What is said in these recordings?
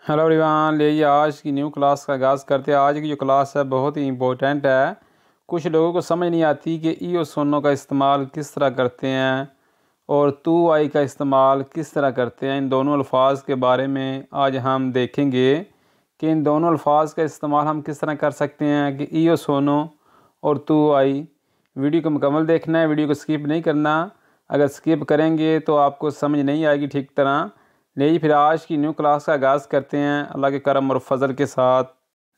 Hello everyone, ले आज की न्यू क्लास का आगाज़ करते हैं। आज की जो क्लास है बहुत ही इम्पोर्टेंट है। कुछ लोगों को समझ नहीं आती कि ई और सोनो का इस्तेमाल किस तरह करते हैं और तू आई का इस्तेमाल किस तरह करते हैं। इन दोनों अल्फाज के बारे में आज हम देखेंगे कि इन दोनों अल्फाज का इस्तेमाल हम किस तरह कर सकते हैं कि ई और सोनो और तू आई। वीडियो को मुकम्मल देखना है, वीडियो को स्किप नहीं करना। अगर स्किप करेंगे तो आपको समझ नहीं आएगी ठीक तरह। ले फिर आज की न्यू क्लास का आगाज़ करते हैं अल्लाह के करम और फजल के साथ।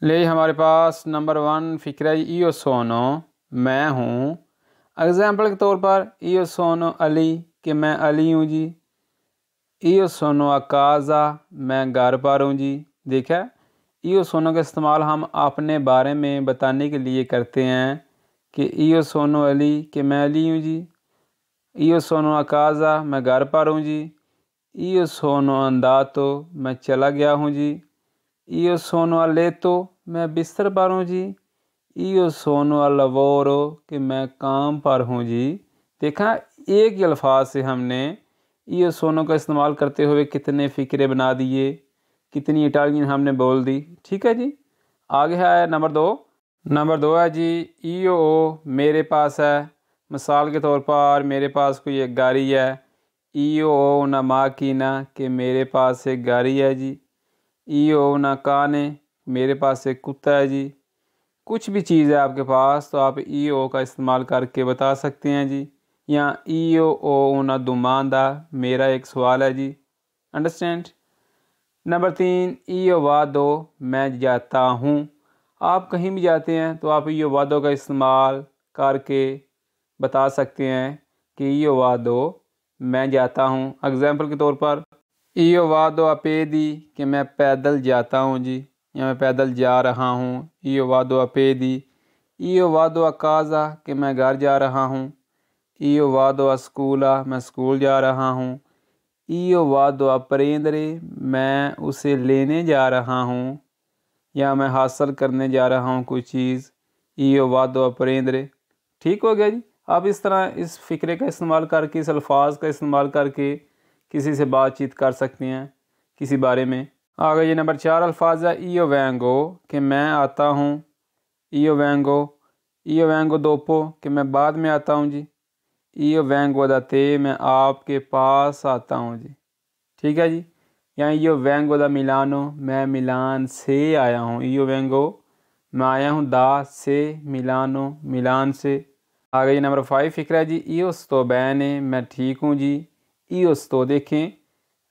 ले हमारे पास नंबर 1 फ़िक्र ईओ सोनो, मैं हूँ। एग्ज़ाम्पल के तौर पर ईओ सोनो अली, कि मैं अली हूँ जी। ईओ सोनो अकाज़ा, मैं घर पर हूँ जी। देखा, ईओ सोनो का इस्तेमाल हम अपने बारे में बताने के लिए करते हैं कि ईओ सोनो अली, कि मैं अली हूँ जी। ईओ सोनो अकाज़ा, मैं घर पर हूँ जी। ईओ सोनो अंदातो, मैं चला गया हूँ जी। ईओ सोनो अलेतो, मैं बिस्तर पर हूँ जी। ईओ सोनो अलवोरो, कि मैं काम पर हूँ जी। देखा, एक ही अल्फाज से हमने ईओ सोनो का इस्तेमाल करते हुए कितने फ़िक्रे बना दिए, कितनी इटालियन हमने बोल दी। ठीक है जी। आगे है नंबर 2 है जी ईओ ओ, मेरे पास है। मिसाल के तौर पर मेरे पास कोई एक गाड़ी है। ईओ ना माकीना, कि मेरे पास एक गाड़ी है जी। ईओ ना काने, मेरे पास एक कुत्ता है जी। कुछ भी चीज़ है आपके पास तो आप ईओ का इस्तेमाल करके बता सकते हैं जी। या ईओ ओ ना दुमांदा, मेरा एक सवाल है जी। अंडरस्टैंड। नंबर 3 ईओ वादो, मैं जाता हूँ। आप कहीं भी जाते हैं तो आप ईओ वादो का इस्तेमाल करके बता सकते हैं कि ईओ वादो, मैं जाता हूँ। एग्जाम्पल के तौर पर ईओ वादो अपेदी, कि मैं पैदल जाता हूँ जी, या मैं पैदल जा रहा हूँ। ईओ वादो अपेदी। ईओ वादो अकाज़ा, कि मैं घर जा रहा हूँ। ईओ वादो अस्कूला, मैं स्कूल जा रहा हूँ। ईओ वादो अप्रेंदरे, मैं उसे लेने जा रहा हूँ या मैं हासिल करने जा रहा हूँ कोई चीज़। ईओ वादो अप्रेंदरे। ठीक हो गया जी। आप इस तरह इस फ़िक्रे का इस्तेमाल करके, इस अल्फाज का इस्तेमाल करके किसी से बातचीत कर सकते हैं किसी बारे में। आगे ये नंबर 4 अल्फाज है ईओ वेंगो, कि मैं आता हूँ। EO Wego. ईओ वेंगो दोपो, कि मैं बाद में आता हूँ जी। ईओ वेंगो दाते, मैं आपके पास आता हूँ जी। ठीक है जी। यहाँ ईओ वेंगो दा मिलानो, मैं मिलान से आया हूँ। ईओ वेंगो, मैं आया हूँ दा से, मिलानो मिलान से। आगे जी नंबर 5 फ़िक्रा है जी ईओ स्तो बैने, मैं ठीक हूँ जी। ईओ स्तो देखें,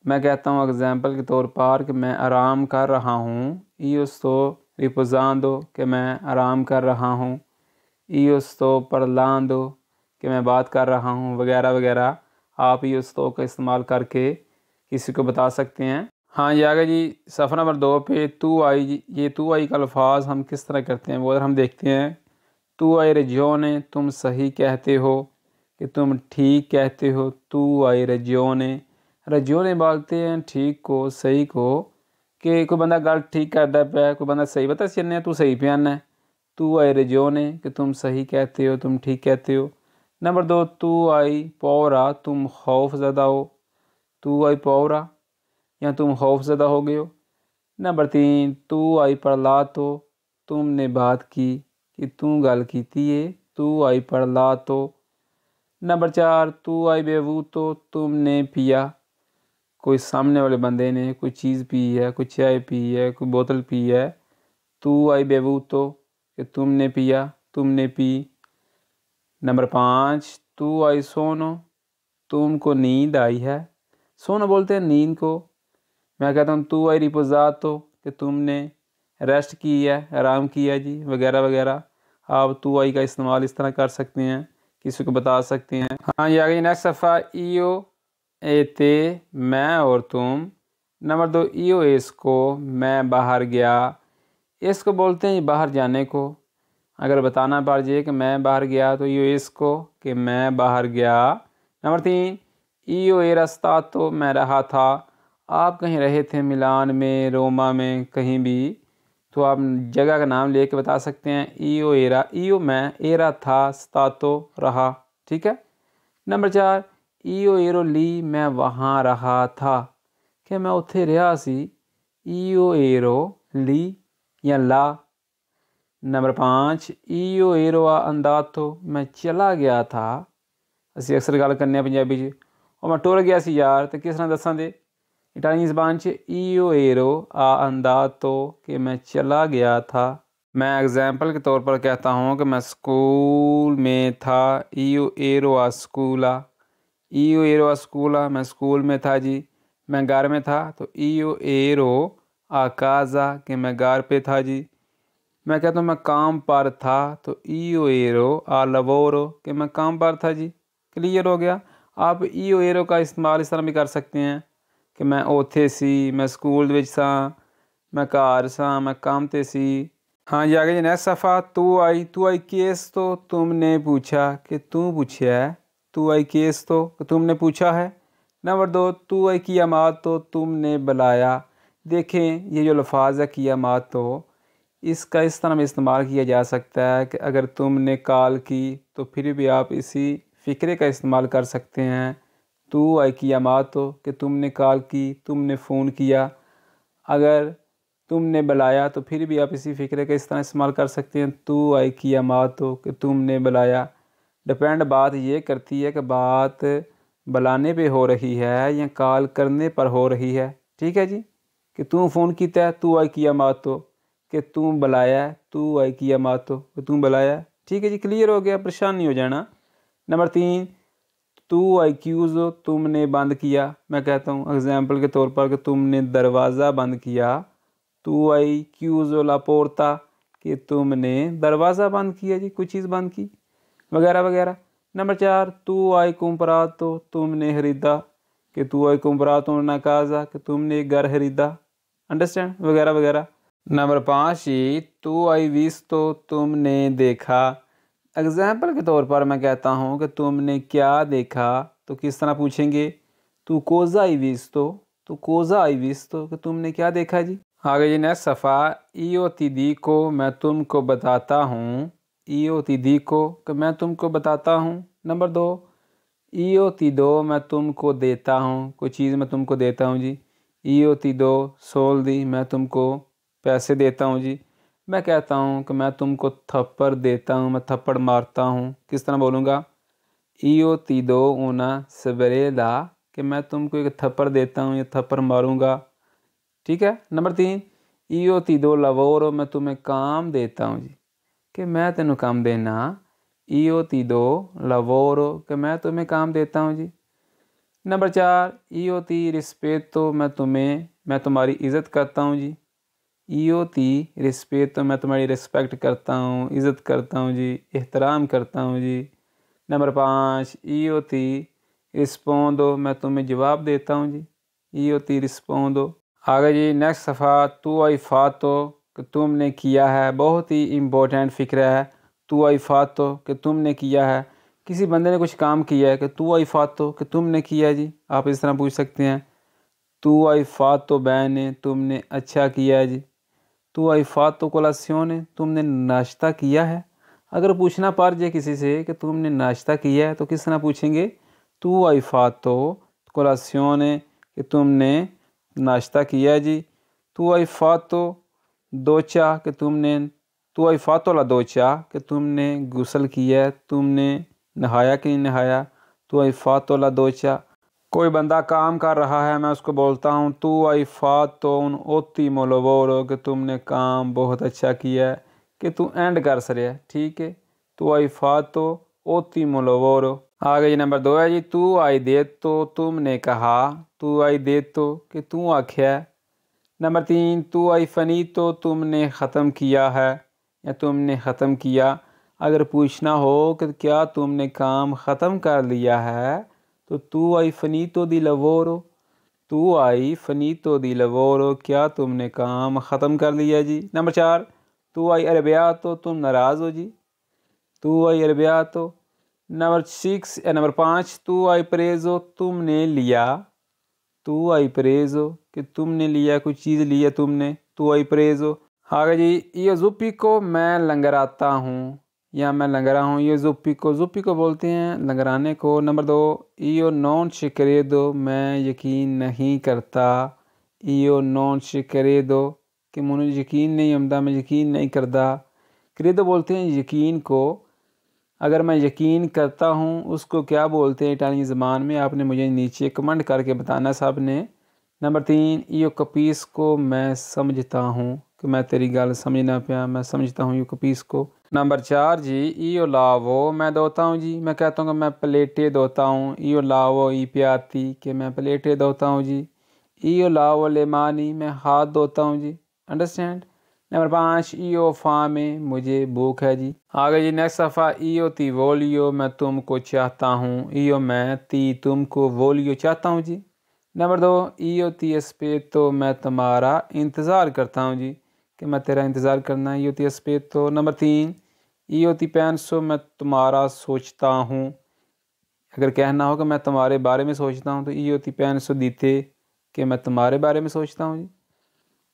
मैं कहता हूँ एग्जाम्पल के तौर पर कि मैं आराम कर रहा हूँ। ईओ स्तो रिपोजांदो, कि मैं आराम कर रहा हूँ। ईओ स्तो parlando, कि मैं बात कर रहा हूँ, वगैरह वगैरह। आप ईओ स्तो का इस्तेमाल करके किसी को बता सकते हैं। हाँ ये आगे जी सफ़र नंबर 2 पे तू आई जी। ये तू आई का अल्फाज हम किस तरह करते हैं वो अगर हम देखते हैं। तू आई रजोने, तुम सही कहते हो, कि तुम ठीक कहते हो। तू आई रजोने। रजोने बोलते हैं ठीक को, सही को, कि कोई बंदा गल ठीक करता पे, कोई बंदा सही बता चलने तू सही पे आना है। तू आई रजोने, कि तुम सही कहते हो, तुम ठीक कहते हो। नंबर 2 तू आई पौरा, तुम खौफ ज़दा हो। तू आई पौरा, या तुम खौफजदा हो गए हो। नंबर 3 तू आई पढ़ला तो, तुमने बात की, कि तू गल की है। तू आई पढ़ला तो। नंबर 4 तू आई बेवू तो, तुमने पिया। कोई सामने वाले बंदे ने कोई चीज़ पी है, कोई चाय पी है, कोई बोतल पी है। तू आई बेवू तो, कि तुमने पिया, तुमने पी। नंबर 5 तू आई सोनो, तुमको नींद आई है। सोनो बोलते हैं नींद को। मैं कहता हूँ तू आई रिपोजातो, कि तुमने रेस्ट की है, आराम किया जी, वगैरह वगैरह। आप तू आई का इस्तेमाल इस तरह कर सकते हैं, किसी को बता सकते हैं। हाँ ये आ गई नेक्स्ट सफ़ा ईओ एते, मैं और तुम। नंबर 2 ईओ इसको, मैं बाहर गया। इसको बोलते हैं बाहर जाने को। अगर बताना पड़ जाए कि मैं बाहर गया तो ईओ इसको, कि मैं बाहर गया। नंबर 3 ईओ ए रास्ता तो, मैं रहा था। आप कहीं रहे थे, मिलान में, रोमा में, कहीं भी, तो आप जगह का नाम लेके बता सकते हैं। ईओ एरा, ईओ मैं, एरा था, स्तातो रहा। ठीक है। नंबर 4 ईओ एरो ली, मैं वहाँ रहा था, कि मैं उत्थे रहा सी। io ero lì या ला। नंबर 5 io ero andato मैं चला गया था। ਅਸੀਂ ਅਕਸਰ ਗੱਲ ਕਰਨੇ ਆ ਪੰਜਾਬੀ 'ਚ ਉਹ ਮੈਂ ਟੁਰ ਗਿਆ ਸੀ ਯਾਰ, ਤੇ ਕਿਸ ਤਰ੍ਹਾਂ ਦੱਸਾਂ ਦੇ इटालियन ज़बान च io ero andato कि मैं चला गया था। मैं एग्ज़ाम्पल के तौर पर कहता हूँ कि मैं स्कूल में था, io ero a scuola। io ero a scuola मैं स्कूल में था जी। मैं घर में था तो io ero a casa कि मैं घर पे था जी। मैं कहता हूँ मैं काम पर था तो io ero a lavoro कि मैं काम पर था जी। क्लियर हो गया। आप io ero का इस्तेमाल इस तरह भी कर सकते हैं कि मैं ओथे सी, मैं स्कूल विच सा, मैं घर सा, मैं काम ते सी। हाँ जी, आगे जी नेक्स्ट सफ़ा। तू आई केस तो तुमने पूछा कि तू पूछा है। तू आई केस तो तुमने पूछा है। नंबर 2 तू आई कियामात तो तुमने बुलाया। देखें ये जो लफाज है कियामात तो इसका इस तरह में इस्तेमाल किया जा सकता है कि अगर तुमने कॉल की तो फिर भी आप इसी फ़िक्रे का इस्तेमाल कर सकते हैं। तू आई कियामात तो कि तुमने कॉल की, तुमने फ़ोन किया। अगर तुमने बुलाया तो फिर भी आप इसी फ़िक्रे का इस तरह इस्तेमाल कर सकते हैं। तू आई कियामात तो कि तुमने बुलाया। डिपेंड बात ये करती है कि बात बुलाने पे हो रही है या कॉल करने पर हो रही है। ठीक है जी, कि तू फ़ोन किया है तू आई कियामात तो, कि तू बुलाया तू आई कियामात तो कि तू बुलाया। ठीक है जी, क्लियर हो गया, परेशान नहीं हो जाना। नंबर 3 तू आई क्यूज़ो तुमने बंद किया। मैं कहता हूँ एग्ज़ाम्पल के तौर पर कि तुमने दरवाज़ा बंद किया। तू आई क्यूज़ो ला पोर्ता कि तुमने दरवाज़ा बंद किया जी, कोई चीज़ बंद की, वगैरह वगैरह। नंबर 4 तू आई कुम्परातो तुमने खरीदा, कि तू आई कुम्परातो una casa कि तुमने एक घर खरीदा। अंडरस्टैंड, वगैरह वगैरह। नंबर 5 तू आई विस्तो तुमने देखा। एग्ज़ाम्पल के तौर पर मैं कहता हूँ कि तुमने क्या देखा तो किस तरह पूछेंगे। तू कोज़ा आई विस्तो, तू कोज़ा आई विस्तो कि तुमने क्या देखा जी। आगे जी नेक्स्ट सफ़ा। io ti dico मैं तुमको बताता हूँ। io ti dico कि मैं तुमको बताता हूँ। नंबर 2 io ti do मैं तुमको देता हूँ, कोई चीज़ मैं तुमको देता हूँ जी। io ti do soldi मैं तुमको पैसे देता हूँ जी। मैं कहता हूँ कि मैं तुमको थप्पड़ देता हूँ, मैं थप्पड़ मारता हूँ। किस तरह बोलूँगा। io ti do una sberla कि मैं तुमको एक थप्पड़ देता हूँ या थप्पड़ मारूँगा। ठीक है। Number 3 io ti do lavoro मैं तुम्हें काम देता हूँ जी, कि मैं तेनू काम देना। io ti do lavoro कि मैं तुम्हें काम देता हूँ जी। नंबर 4 io ti rispetto मैं तुम्हारी इज़्ज़त करता हूँ जी। io ti rispetto मैं तुम्हारी रिस्पेक्ट करता हूँ, इज़्ज़त करता हूँ जी, एहतराम करता हूँ जी। नंबर 5 io ti rispondo मैं तुम्हें जवाब देता हूँ जी। io ti rispondo। आगे जी नेक्स्ट सफ़ा। तू आई फातो कि तुमने किया है। बहुत ही इम्पोर्टेंट फ़िक्र है। तू आई फातो कि तुमने किया है। किसी बंदे ने कुछ काम किया है कि तू आई फातो कि तुमने किया जी, आप इस तरह पूछ सकते हैं। तू आई फातो बैने तुमने अच्छा किया है जी। तू आई फातो कोलासियोने तुमने नाश्ता किया है। अगर पूछना पड़ जाए किसी से कि तुमने नाश्ता किया है तो किस तरह पूछेंगे। तू आई फातो कोलासियोने कि तुमने नाश्ता किया है जी। तू आई फातो दोचा कि तुमने, तू आई फातो ला दोचा कि तुमने गुसल किया है, तुमने नहाया कि नहीं नहाया। तू आई फातो ला दोचा। कोई बंदा काम कर रहा है, मैं उसको बोलता हूँ तू आई फातो उन ओत्तीमो लवोरो कि तुमने काम बहुत अच्छा किया है, कि तू एंड कर सरिया। ठीक है। तू आई फातो ओत्तीमो लवोरो। आगे जी नंबर 2 है जी तू आई दे तो तुमने कहा। तू आई दे तो कि तू आख्या। नंबर 3 तू आई फनी तो तुमने ख़त्म किया है या तुमने ख़त्म किया। अगर पूछना हो कि क्या तुमने काम ख़त्म कर लिया है तो तू आई फनीतो दी लवोरो। तू आई फनीतो दी लवोरो क्या तुमने काम ख़त्म कर लिया जी। नंबर 4 तू आई अरबिया तो तुम नाराज़ हो जी। तू आई अरबिया तो। नंबर 5 तू आई प्रेज़ो तुमने लिया। तू आई प्रेज़ो कि तुमने लिया, कोई चीज़ लिया तुमने। तू आई प्रेज़ो। आगे जी ये ज़ुप्पी को मैं लंगराता हूँ या मैं लंगरा हूँ। ये ज़ुप्पी को बोलते हैं लंगराने को। Number 2 io non ci credo मैं यकीन नहीं करता ईओ नॉन करे दो कि मुझे यकीन नहीं आमदा, मैं यकीन नहीं करदा। क्रेदो बोलते हैं यकीन को। अगर मैं यकीन करता हूँ उसको क्या बोलते हैं इटालियन ज़बान में, आपने मुझे नीचे कमेंट करके बताना साहब ने। नंबर 3, ईओ कपीस को मैं समझता हूँ कि मैं तेरी गल समझना पाया, मैं समझता हूँ ईओ कपीस को। नंबर 4 जी, ईओ लावो मैं धोता हूँ जी, मैं कहता हूँ कि मैं प्लेटें धोता हूँ। ईओ लावो ई प्याती कि मैं प्लेटें धोता हूँ जी। ईओ लावो ले मानी मैं हाथ धोता हूँ जी। अंडरस्टैंड। नंबर 5, ईओ फामे मुझे भूख है जी। आगे जी नेक्स्ट सफ़ा, ईओ ती वोलियो मैं तुमको चाहता हूँ। ईओ मैं ती तुमको वोलियो चाहता हूँ जी। नंबर 2, ईओ ती अस्पेतो मैं तुम्हारा इंतज़ार करता हूँ जी कि मैं तेरा इंतज़ार करना है। ईओ ती अस्पेतो। नंबर 3, ईओ ती पेंसो मैं तुम्हारा सोचता हूँ। अगर कहना हो कि मैं तुम्हारे बारे में सोचता हूँ तो ईओ ती पेंसो दीते कि मैं तुम्हारे बारे में सोचता हूँ जी।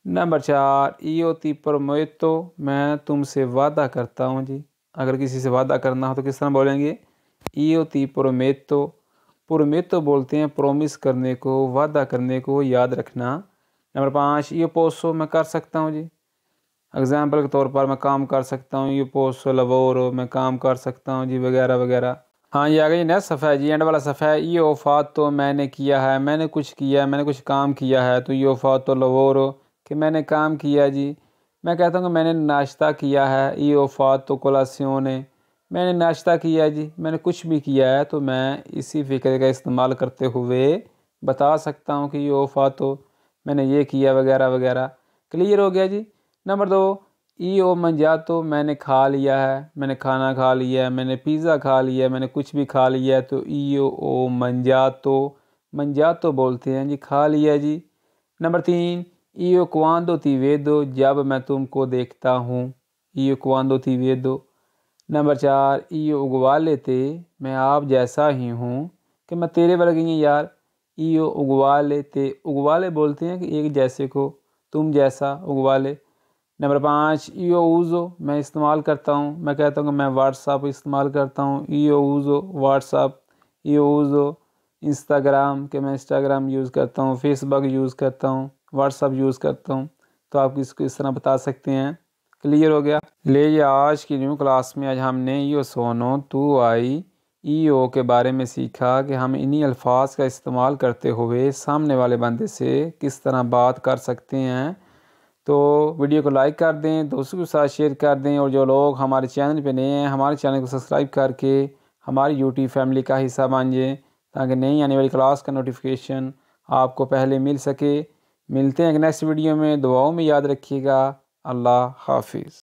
नंबर 4, ईओ ती प्रोमेतो मैं तुमसे वादा करता हूँ जी। अगर किसी से वादा करना हो तो किस तरह बोलेंगे, ईओ ती प्रोमेतो। प्रोमेतो बोलते हैं प्रोमिस करने को, वादा करने को, याद रखना। नंबर 5, ईओ पोसो मैं कर सकता हूँ जी। एग्जाम्पल के तौर पर मैं काम कर सकता हूँ, ईओ पोसो लवोरो मैं काम कर सकता हूँ जी, वगैरह वगैरह। हाँ ये आ गई नेक्स्ट सफ़ा है जी, एंड वाला सफ़ा है। ईओ फातो मैंने किया है, मैंने कुछ किया, मैंने कुछ काम किया है। तो ईओ फातो लवोरो कि मैंने काम किया जी। मैं कहता हूँ कि मैंने नाश्ता किया है। ईओ फातो कोलासियोने मैंने नाश्ता किया जी। मैंने कुछ भी किया है तो मैं इसी फ़िक्र का इस्तेमाल करते हुए बता सकता हूँ कि ईओ फातो मैंने ये किया, वगैरह वगैरह। क्लियर हो गया जी। नंबर 2, ईओ मंजातो मैंने खा लिया है, मैंने खाना खा लिया है, मैंने पिज़्ज़ा खा लिया है, मैंने कुछ भी खा लिया है। तो ईओ ओ मंजातो, मंजातो बोलते हैं जी, खा लिया जी। नंबर 3, ईओ क्वांदो ती वेदो जब मैं तुमको देखता हूँ। ईओ क्वांदो ती वेदो। नंबर 4, ईओ उगवाले ते मैं आप जैसा ही हूँ कि मैं तेरे वर्गी ही यार। ईओ उगवाले ते, उगवाले बोलते हैं कि एक जैसे को, तुम जैसा, उगवाले। नंबर 5, ईओ ऊज़ो मैं इस्तेमाल करता हूँ। मैं कहता हूँ कि मैं व्हाट्सअप इस्तेमाल करता हूँ। ईओ ऊज़ो व्हाट्सअप। ईओ ऊज़ो इंस्टाग्राम कि मैं इंस्टाग्राम यूज़ करता हूँ, फेसबुक यूज़ करता हूँ, व्हाट्सअप यूज़ करता हूँ। तो आप इसको इस तरह बता सकते हैं। क्लियर हो गया। ले ये आज की न्यू क्लास में आज हमने ईओ सोनो तू आई ईओ के बारे में सीखा कि हम इन्हीं अल्फाज का इस्तेमाल करते हुए सामने वाले बंदे से किस तरह बात कर सकते हैं। तो वीडियो को लाइक कर दें, दोस्तों के साथ शेयर कर दें, और जो लोग हमारे चैनल पे नए हैं हमारे चैनल को सब्सक्राइब करके हमारी यूट्यूब फैमिली का हिस्सा बन जाएं, ताकि नई आने वाली क्लास का नोटिफिकेशन आपको पहले मिल सके। मिलते हैं एक नेक्स्ट वीडियो में, दुआओं में याद रखिएगा। अल्लाह हाफिज़।